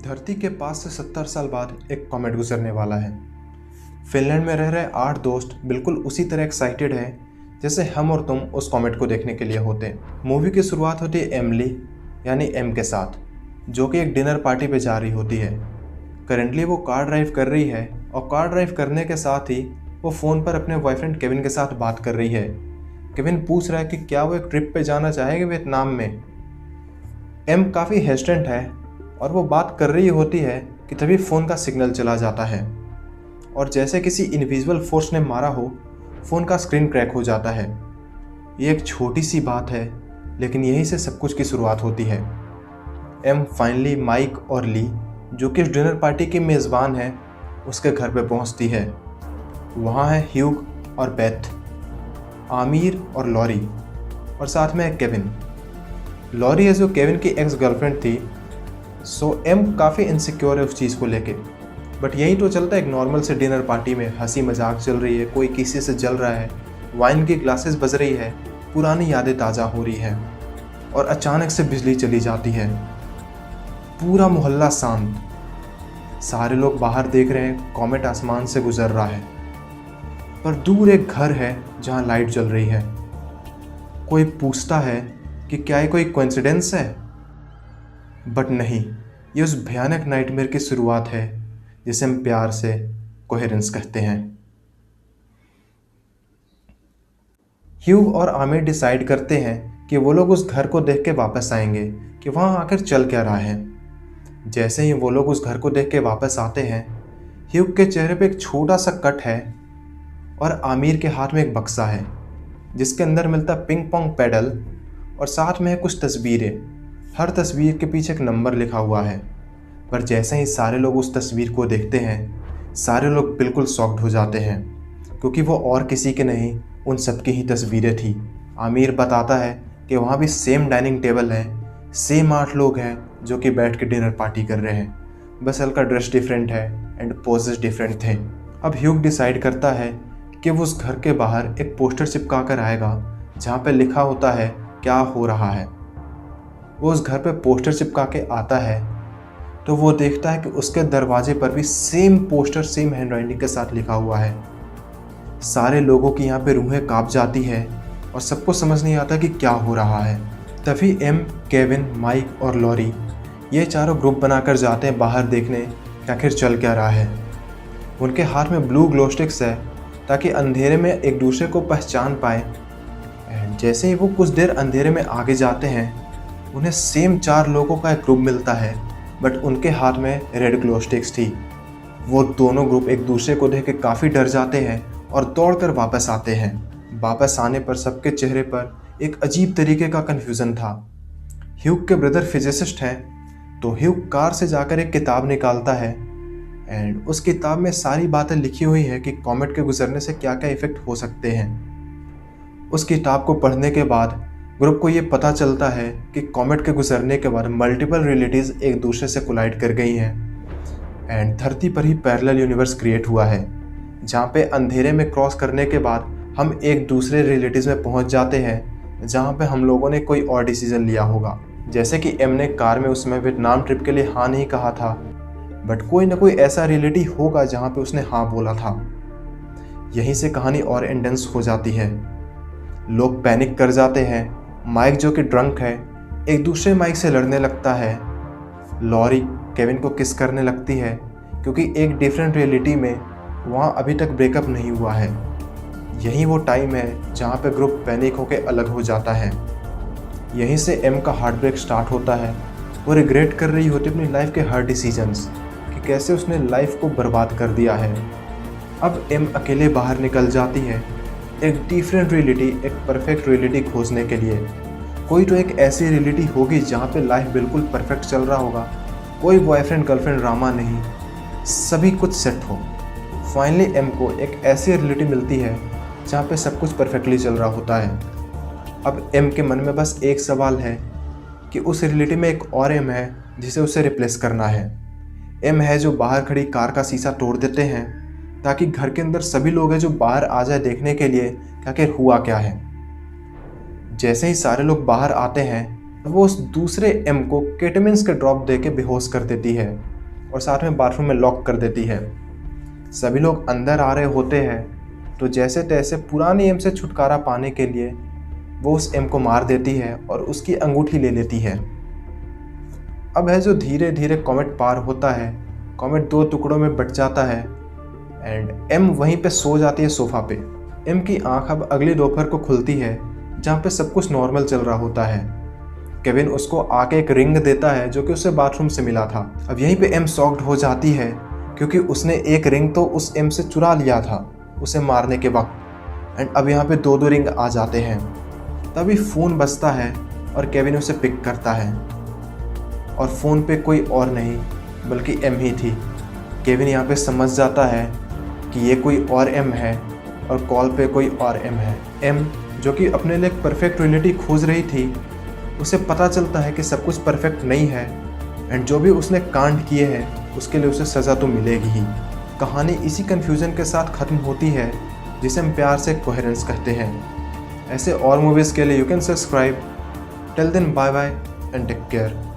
धरती के पास से 70 साल बाद एक कॉमेट गुजरने वाला है। फिनलैंड में रह रहे 8 दोस्त बिल्कुल उसी तरह एक्साइटेड हैं जैसे हम और तुम उस कॉमेट को देखने के लिए होते। मूवी की शुरुआत होती है एमिली यानी एम के साथ, जो कि एक डिनर पार्टी पे जा रही होती है। करंटली वो कार ड्राइव कर रही है और कार ड्राइव करने के साथ ही वो फ़ोन पर अपने बॉयफ्रेंड केविन के साथ बात कर रही है। केविन पूछ रहा है कि क्या वो एक ट्रिप पे जाना चाहेगी वियतनाम में। एम काफ़ी हेजिटेंट है और वो बात कर रही होती है कि तभी फ़ोन का सिग्नल चला जाता है और जैसे किसी इनविजिबल फोर्स ने मारा हो, फ़ोन का स्क्रीन क्रैक हो जाता है। ये एक छोटी सी बात है, लेकिन यहीं से सब कुछ की शुरुआत होती है। एम फाइनली माइक और ली, जो कि इस डिनर पार्टी के मेज़बान हैं, उसके घर पे पहुंचती है। वहाँ है ह्यूग और बेथ, आमिर और लॉरी, और साथ में है केविन। लॉरी है जो केविन की एक्स गर्लफ्रेंड थी। सो एम काफ़ी इनसिक्योर है उस चीज़ को लेके। बट यही तो चलता है एक नॉर्मल से डिनर पार्टी में। हंसी मजाक चल रही है, कोई किसी से जल रहा है, वाइन की ग्लासेस बज रही है, पुरानी यादें ताज़ा हो रही है और अचानक से बिजली चली जाती है। पूरा मोहल्ला शांत, सारे लोग बाहर देख रहे हैं, कॉमेट आसमान से गुजर रहा है। पर दूर एक घर है जहाँ लाइट जल रही है। कोई पूछता है कि क्या ये कोई कोइंसिडेंस है, बट नहीं, ये उस भयानक नाइटमेयर की शुरुआत है जिसे हम प्यार से कोहेरेंस कहते हैं। ह्यूग और आमिर डिसाइड करते हैं कि वो लोग उस घर को देख के वापस आएंगे कि वहाँ आखिर चल क्या रहा है। जैसे ही वो लोग उस घर को देख के वापस आते हैं, ह्यूग के चेहरे पे एक छोटा सा कट है और आमिर के हाथ में एक बक्सा है जिसके अंदर मिलता पिंग पोंग पैडल और साथ में है कुछ तस्वीरें। हर तस्वीर के पीछे एक नंबर लिखा हुआ है। पर जैसे ही सारे लोग उस तस्वीर को देखते हैं, सारे लोग बिल्कुल शॉक्ड हो जाते हैं, क्योंकि वो और किसी के नहीं, उन सब की ही तस्वीरें थी। आमिर बताता है कि वहाँ भी सेम डाइनिंग टेबल है, सेम 8 लोग हैं जो कि बैठ के डिनर पार्टी कर रहे हैं, बस हल्का ड्रेस डिफरेंट है एंड पोजेस डिफरेंट थे। अब ह्यूग डिसाइड करता है कि वो उस घर के बाहर एक पोस्टर चिपका कर आएगा जहाँ पे लिखा होता है क्या हो रहा है। वो उस घर पे पोस्टर चिपका के आता है तो वो देखता है कि उसके दरवाजे पर भी सेम पोस्टर सेम हैंडराइटिंग के साथ लिखा हुआ है। सारे लोगों की यहाँ पे रूहें कांप जाती है और सबको समझ नहीं आता कि क्या हो रहा है। तभी एम, केविन, माइक और लॉरी ये चारों ग्रुप बनाकर जाते हैं बाहर देखने कि आखिर चल क्या रहा है। उनके हाथ में ब्लू ग्लो स्टिक्स है ताकि अंधेरे में एक दूसरे को पहचान पाए। जैसे ही वो कुछ देर अंधेरे में आगे जाते हैं, उन्हें सेम 4 लोगों का एक ग्रुप मिलता है, बट उनके हाथ में रेड ग्लो स्टिक्स थी। वो दोनों ग्रुप एक दूसरे को देख के काफ़ी डर जाते हैं और दौड़कर वापस आते हैं। वापस आने पर सबके चेहरे पर एक अजीब तरीके का कन्फ्यूज़न था। ह्यूग के ब्रदर फिजिसिस्ट हैं, तो ह्यूग कार से जाकर एक किताब निकालता है एंड उस किताब में सारी बातें लिखी हुई हैं कि कॉमेट के गुजरने से क्या क्या इफ़ेक्ट हो सकते हैं। उस किताब को पढ़ने के बाद ग्रुप को ये पता चलता है कि कॉमेट के गुजरने के बाद मल्टीपल रियलिटीज़ एक दूसरे से कोलाइड कर गई हैं एंड धरती पर ही पैरेलल यूनिवर्स क्रिएट हुआ है, जहाँ पे अंधेरे में क्रॉस करने के बाद हम एक दूसरे रियलिटीज़ में पहुँच जाते हैं जहाँ पे हम लोगों ने कोई और डिसीज़न लिया होगा। जैसे कि एम ने कार में उस समय वियतनाम ट्रिप के लिए हाँ नहीं कहा था, बट कोई ना कोई ऐसा रियलिटी होगा जहाँ पे उसने हाँ बोला था। यहीं से कहानी और इंटेंस हो जाती है। लोग पैनिक कर जाते हैं। माइक जो कि ड्रंक है एक दूसरे माइक से लड़ने लगता है। लॉरी केविन को किस करने लगती है क्योंकि एक डिफरेंट रियलिटी में वहाँ अभी तक ब्रेकअप नहीं हुआ है। यही वो टाइम है जहाँ पे ग्रुप पैनिक होकर अलग हो जाता है। यहीं से एम का हार्ट ब्रेक स्टार्ट होता है। वो रिग्रेट कर रही होती अपनी लाइफ के हर डिसीजंस कि कैसे उसने लाइफ को बर्बाद कर दिया है। अब एम अकेले बाहर निकल जाती है एक डिफरेंट रियलिटी, एक परफेक्ट रियलिटी खोजने के लिए। कोई तो एक ऐसी रियलिटी होगी जहाँ पे लाइफ बिल्कुल परफेक्ट चल रहा होगा, कोई बॉयफ्रेंड गर्लफ्रेंड ड्रामा नहीं, सभी कुछ सेट हो। फाइनली एम को एक ऐसी रियलिटी मिलती है जहाँ पे सब कुछ परफेक्टली चल रहा होता है। अब एम के मन में बस एक सवाल है कि उस रियलिटी में एक और एम है जिसे उसे रिप्लेस करना है। एम है जो बाहर खड़ी कार का शीशा तोड़ देते हैं ताकि घर के अंदर सभी लोग हैं जो बाहर आ जाए देखने के लिए कि आखिर हुआ क्या है। जैसे ही सारे लोग बाहर आते हैं, वो उस दूसरे एम को केटामिन्स के ड्रॉप दे के बेहोश कर देती है और साथ में बाथरूम में लॉक कर देती है। सभी लोग अंदर आ रहे होते हैं तो जैसे तैसे पुरानी एम से छुटकारा पाने के लिए वो उस एम को मार देती है और उसकी अंगूठी ले लेती है। अब है जो धीरे धीरे कॉमेट पार होता है, कॉमेट 2 टुकड़ों में बट जाता है एंड एम वहीं पे सो जाती है सोफा पे। एम की आंख अब अगली दोपहर को खुलती है जहाँ पे सब कुछ नॉर्मल चल रहा होता है। केविन उसको आके एक रिंग देता है जो कि उसे बाथरूम से मिला था। अब यहीं पे एम शॉक्ड हो जाती है क्योंकि उसने एक रिंग तो उस एम से चुरा लिया था उसे मारने के वक्त, एंड अब यहाँ पे 2-2 रिंग आ जाते हैं। तभी फ़ोन बजता है और केविन उसे पिक करता है और फ़ोन पे कोई और नहीं बल्कि एम ही थी। केविन यहाँ पे समझ जाता है कि ये कोई और एम है और कॉल पे कोई और एम है। एम जो कि अपने लिए एक परफेक्ट रियलिटी खोज रही थी, उसे पता चलता है कि सब कुछ परफेक्ट नहीं है एंड जो भी उसने कांड किए हैं उसके लिए उसे सज़ा तो मिलेगी ही। कहानी इसी कन्फ्यूज़न के साथ ख़त्म होती है जिसे हम प्यार से कोहेरेंस कहते हैं। ऐसे और मूवीज़ के लिए you can subscribe. Till then bye bye and take care.